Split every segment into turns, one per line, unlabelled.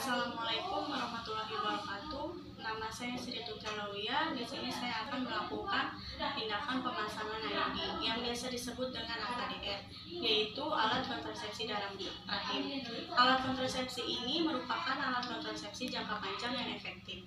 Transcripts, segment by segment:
Assalamualaikum warahmatullahi wabarakatuh. Nama saya Sri Tutalawiyah. Di sini saya akan melakukan tindakan pemasangan IUD yang biasa disebut dengan AKDR, yaitu alat kontrasepsi dalam rahim. Alat kontrasepsi ini merupakan alat kontrasepsi jangka panjang yang efektif.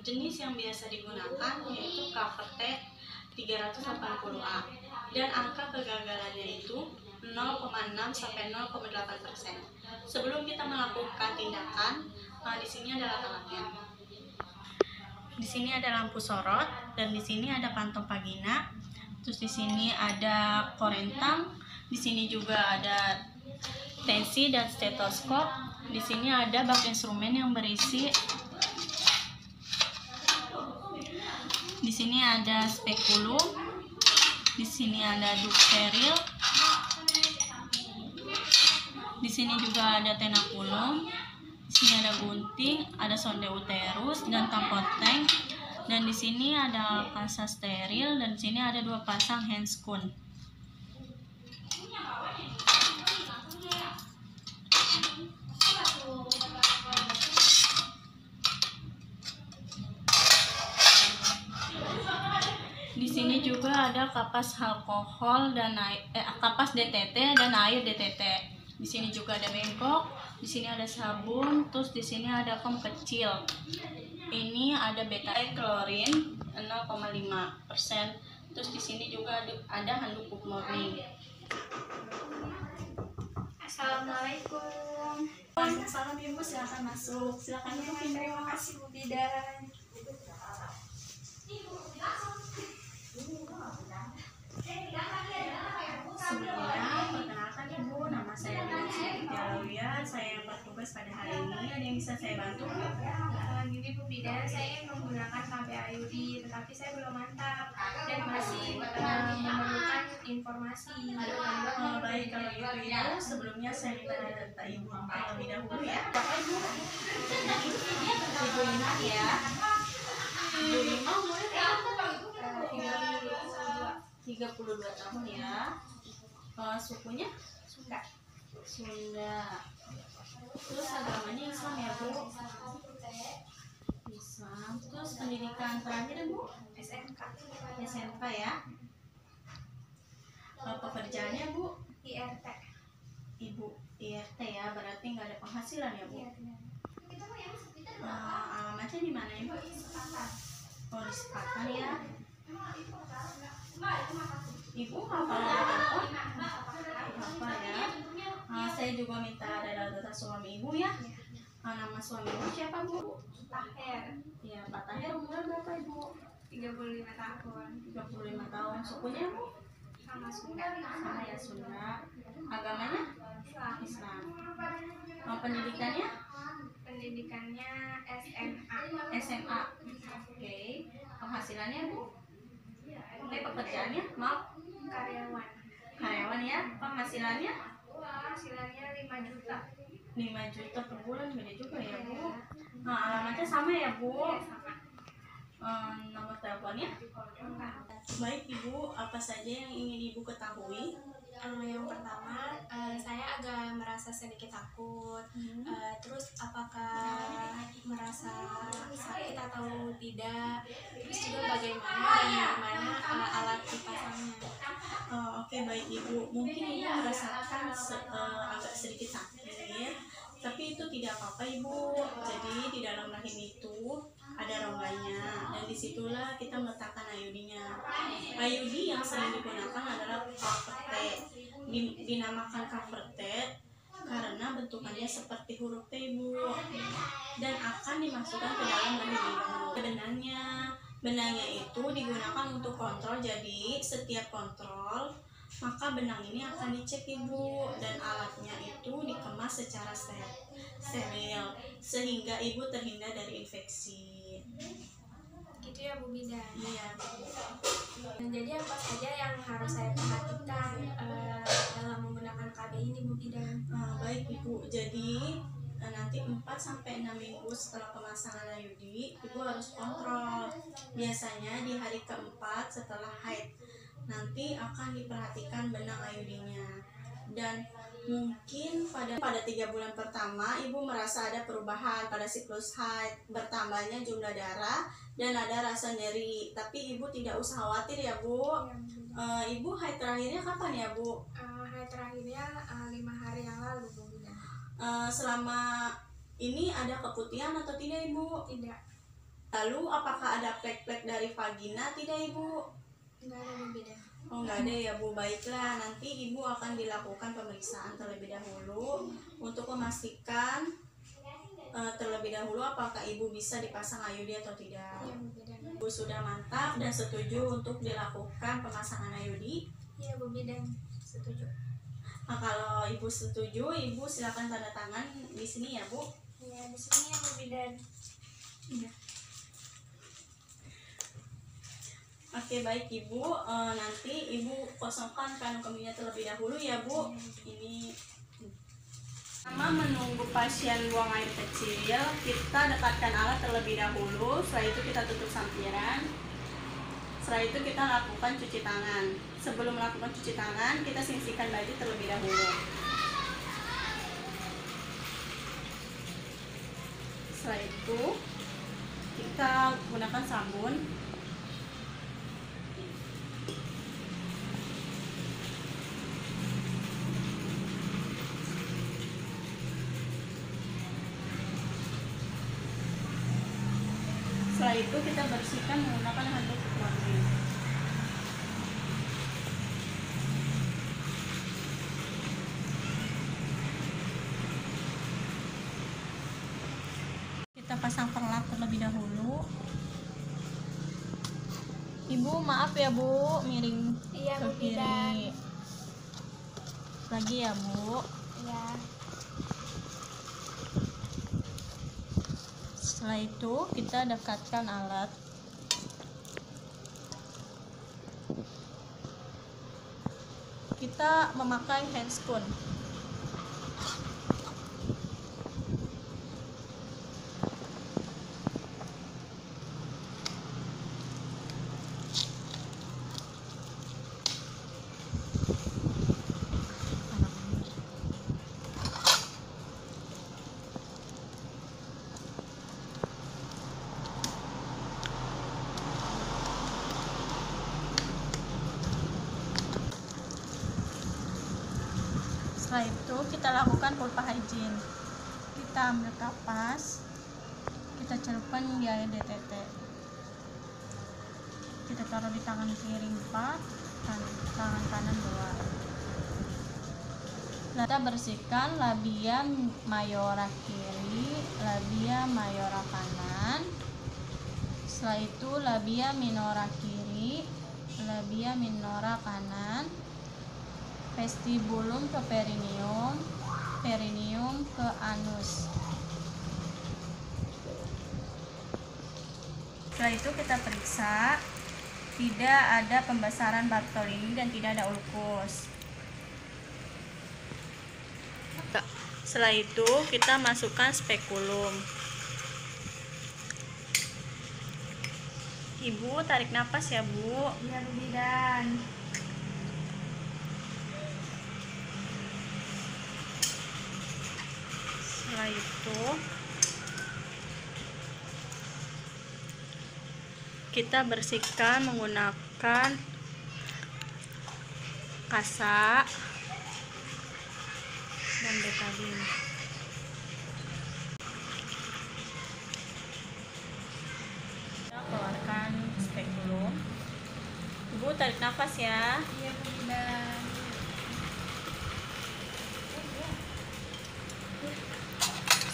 Jenis yang biasa digunakan yaitu KVT 380A dan angka kegagalannya itu 0,6 sampai 0,8%. Sebelum kita melakukan tindakan, di sini ada alatnya. Di sini ada lampu sorot dan di sini ada kantong vagina. Terus di sini ada korentang. Di sini juga ada tensi dan stetoskop. Di sini ada bak instrumen yang berisi. Di sini ada spekulum. Di sini ada duk steril. Di sini juga ada tenakulum. Di sini ada gunting, ada sonde uterus dan tampon-tank. Dan di sini ada kasa steril dan di sini ada 2 pasang handscoon. Di sini juga ada kapas alkohol dan kapas DTT dan air DTT. Di sini juga ada bengkok, di sini ada sabun, terus di sini ada foam kecil. Ini ada beta klorin 0,5%. Terus di sini juga ada handuk good morning.
Assalamualaikum.
Waalaikumsalam Ibu, silakan masuk. Silakan duduk Ibu.
Terima kasih Bu Bidan.
Sebelumnya, perkenalkan Ibu, nama saya Sri Tutalawiyah. Saya yang bertugas pada hari ini. Ada yang bisa saya bantu?
Gini Bu Bidan, saya menggunakan KB IUD, tetapi saya belum mantap dan masih memerlukan informasi.
Baik, kalau gitu Ibu, sebelumnya saya minta data Ibu terlebih dahulu ya. Bapak Ibu, Ibu Ima ya. Ibu Ima umurnya berapa? 32 tahun ya. Sukunya
Sunda.
Sunda. Terus agamanya Islam ya Bu? Islam. Terus pendidikan terakhir Bu?
SMK.
SMK ya. Pekerjaannya Bu?
IRT.
Ibu IRT ya, berarti nggak ada penghasilan ya Bu?
Iya.
Alamatnya di mana Ibu? Oh, di Sepatan ya. Ibu hafal telepon? Hafal ya. Saya juga minta data suami Ibu ya. Nama suami Ibu siapa Bu?
Tahir.
Ya, Pak Tahir umurnya berapa Ibu?
35 tahun.
35 tahun. Sukunya Bu?
Sama Sunda.
Sama ya, Sunda. Agamanya? Islam. Pendidikannya?
Pendidikannya SMA.
SMA. Oke. Penghasilannya Bu? Pekerjaannya? Maaf. Karyawan ya. Penghasilannya?
Hasilnya 5 juta.
5 juta per bulan, gede juga ya Bu. Alamatnya sama ya Bu? Nomor teleponnya? Baik Ibu, apa saja yang ingin Ibu ketahui?
Yang pertama, saya agak merasa sedikit takut. Terus apakah merasa sakit atau tidak? Terus juga bagaimana alat dipasangnya?
Oke, baik Ibu. Mungkin Ibu merasakan agak sedikit sakit, tapi itu tidak apa-apa Ibu. Jadi di dalam rahim itu ada rongganya dan disitulah kita meletakkan IUD-nya. IUD yang sering digunakan adalah KVT. Dinamakan KVT karena bentukannya seperti huruf T Bu, dan akan dimasukkan ke dalam rahim Ibu. Benangnya itu digunakan untuk kontrol, jadi setiap kontrol maka benang ini akan dicek Ibu, dan alatnya itu dikemas secara steril sehingga Ibu terhindar dari infeksi.
Gitu ya Bu Bidan.
Iya.
Jadi apa saja yang harus saya perhatikan dalam menggunakan KB ini Bu Bidan?
Baik Ibu, jadi nanti 4-6 minggu setelah pemasangan IUD, Ibu harus kontrol. Biasanya di hari keempat setelah haid nanti akan diperhatikan benang IUD-nya. Dan Mungkin pada 3 bulan pertama ibu merasa ada perubahan pada siklus haid, bertambahnya jumlah darah dan ada rasa nyeri. Tapi ibu tidak usah khawatir ya bu. Ibu haid terakhirnya kapan ya bu?
Haid terakhirnya 5 hari yang lalu Bu Bidan.
Selama ini ada keputihan atau tidak ibu?
Tidak.
Lalu apakah ada plek-plek dari vagina tidak ibu?
Enggak ada Bu Bidan.
Oh nggak ada ya bu, baiklah nanti ibu akan dilakukan pemeriksaan terlebih dahulu untuk memastikan terlebih dahulu apakah ibu bisa dipasang IUD atau tidak.
Iya Bu Bidan.
Ibu sudah mantap dan setuju untuk dilakukan pemasangan IUD?
Iya Bu Bidan, setuju.
Nah, kalau ibu setuju, ibu silakan tanda tangan di sini ya bu.
Iya di sini ya Bu Bidan.
Iya. Oke baik ibu, nanti ibu kosongkan kandung kemihnya terlebih dahulu ya bu. Ini sama menunggu pasien buang air kecil, kita dekatkan alat terlebih dahulu. Setelah itu kita tutup sampiran. Setelah itu kita lakukan cuci tangan. Sebelum melakukan cuci tangan, kita singsikan baju terlebih dahulu. Setelah itu kita gunakan sabun. Setelah itu kita bersihkan menggunakan handuk wangi. Kita pasang perlak terlebih dahulu. Ibu maaf ya bu, miring
Iya
ke
Bu Bidan.
kiri. Lagi ya bu.
Iya.
Setelah itu kita dekatkan alat. Kita memakai handscoon. Setelah itu kita lakukan pulpa hygiene. Kita ambil kapas, kita celupkan di air DTT. Kita taruh di tangan kiri 4, tangan kanan 2. Kita bersihkan labia mayora kiri, labia mayora kanan. Setelah itu labia minora kiri, labia minora kanan. Vestibulum ke perineum, perineum ke anus. Setelah itu kita periksa, tidak ada pembesaran Bartolini dan tidak ada ulkus. Setelah itu kita masukkan spekulum. Ibu tarik napas ya bu.
Iya Bu Bidan.
Setelah itu kita bersihkan menggunakan kasa dan betadine. Kita keluarkan spekulum. Ibu tarik nafas ya.
Iya Bu Bidan.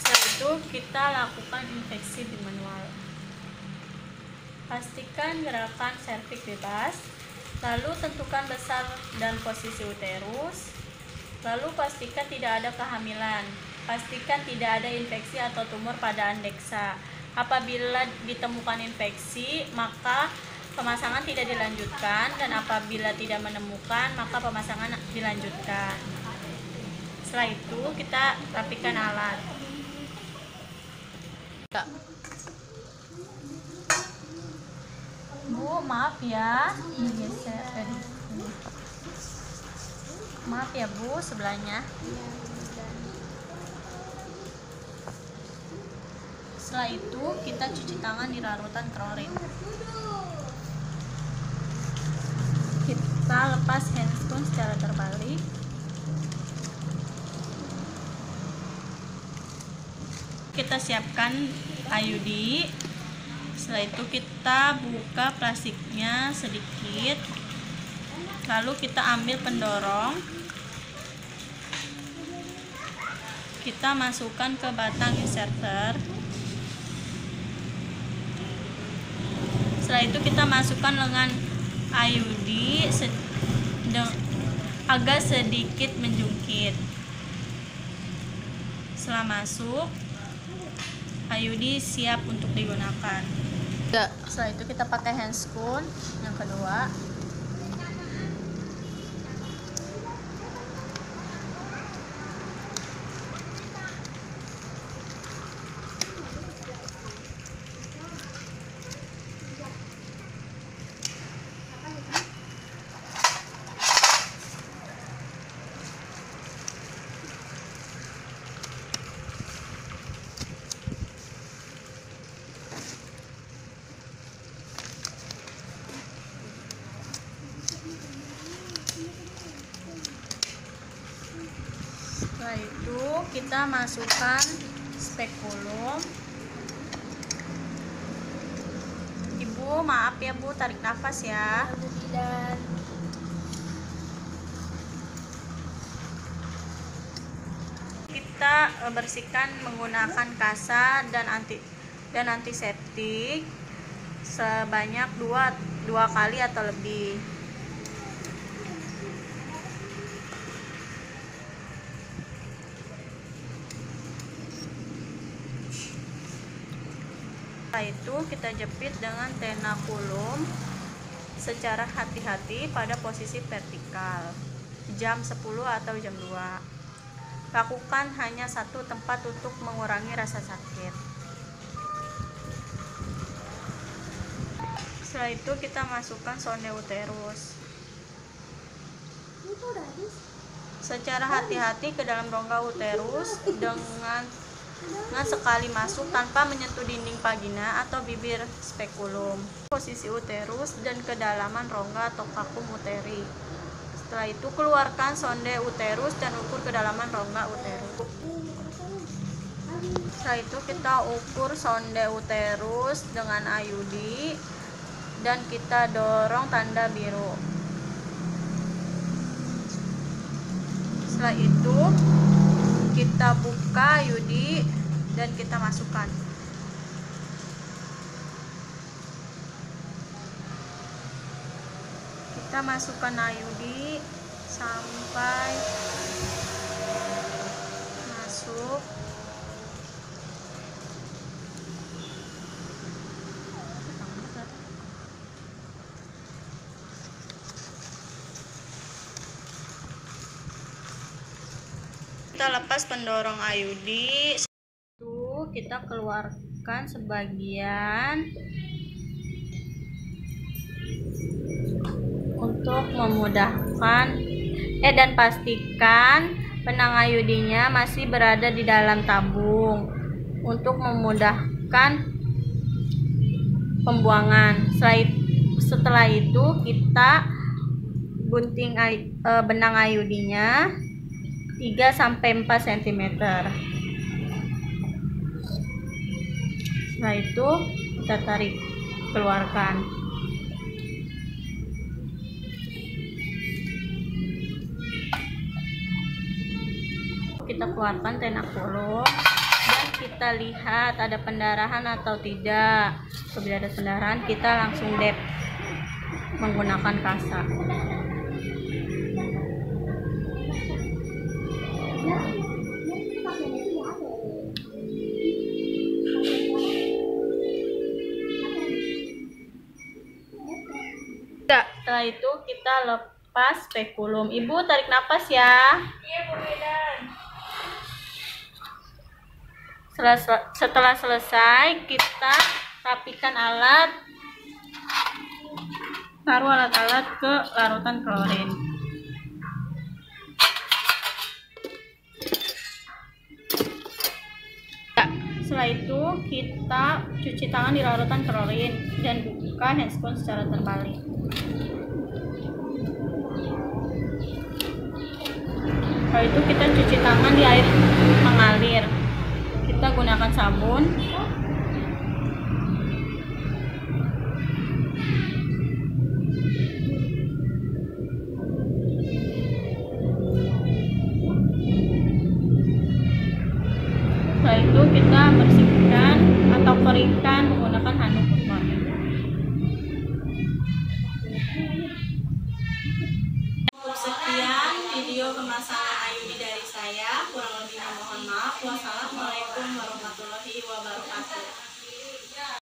Setelah itu kita lakukan infeksi di manual. Pastikan gerakan serviks bebas, lalu tentukan besar dan posisi uterus, lalu pastikan tidak ada kehamilan, pastikan tidak ada infeksi atau tumor pada andeksa. Apabila ditemukan infeksi, maka pemasangan tidak dilanjutkan, dan apabila tidak menemukan, maka pemasangan dilanjutkan. Setelah itu kita rapikan alat. Bu, maaf ya, digeser dari sini. Maaf ya Bu, sebelahnya. Setelah itu kita cuci tangan di larutan klorin. Kita lepas handscoon secara terbalik. Kita siapkan IUD. Setelah itu kita buka plastiknya sedikit. Lalu kita ambil pendorong. Kita masukkan ke batang inserter. Setelah itu kita masukkan lengan IUD agak sedikit menjungkit. Setelah masuk, IUD siap untuk digunakan. Setelah itu kita pakai handscoon yang kedua. Setelah itu kita masukkan spekulum. Ibu, maaf ya Bu, tarik nafas ya. Kita bersihkan menggunakan kasa dan antiseptik sebanyak dua kali atau lebih. Setelah itu kita jepit dengan tenakulum secara hati-hati pada posisi vertikal jam 10 atau jam 2. Lakukan hanya satu tempat untuk mengurangi rasa sakit. Setelah itu kita masukkan sonde uterus secara hati-hati ke dalam rongga uterus dengan sekali masuk tanpa menyentuh dinding vagina atau bibir spekulum. Posisi uterus dan kedalaman rongga atau vakum uteri. Setelah itu keluarkan sonde uterus dan ukur kedalaman rongga uterus. Setelah itu kita ukur sonde uterus dengan IUD dan kita dorong tanda biru. Setelah itu kita buka IUD dan kita masukkan. Kita masukkan IUD sampai masuk. Kita lepas pendorong IUD. Itu kita keluarkan sebagian untuk memudahkan dan pastikan benang IUD-nya masih berada di dalam tabung untuk memudahkan pembuangan. Setelah itu kita gunting benang IUD-nya 3-4 cm. Setelah itu kita tarik, keluarkan. Kita keluarkan tenakulum dan kita lihat ada pendarahan atau tidak. Apabila ada pendarahan, kita langsung dep menggunakan kasa. Setelah itu kita lepas spekulum. Ibu tarik nafas ya.
Iya Bu Medan.
Setelah selesai, kita rapikan alat, taruh alat-alat ke larutan klorin. Setelah itu kita cuci tangan di larutan klorin dan buka handphone secara terbalik. Setelah itu kita cuci tangan di air mengalir. Kita gunakan sabun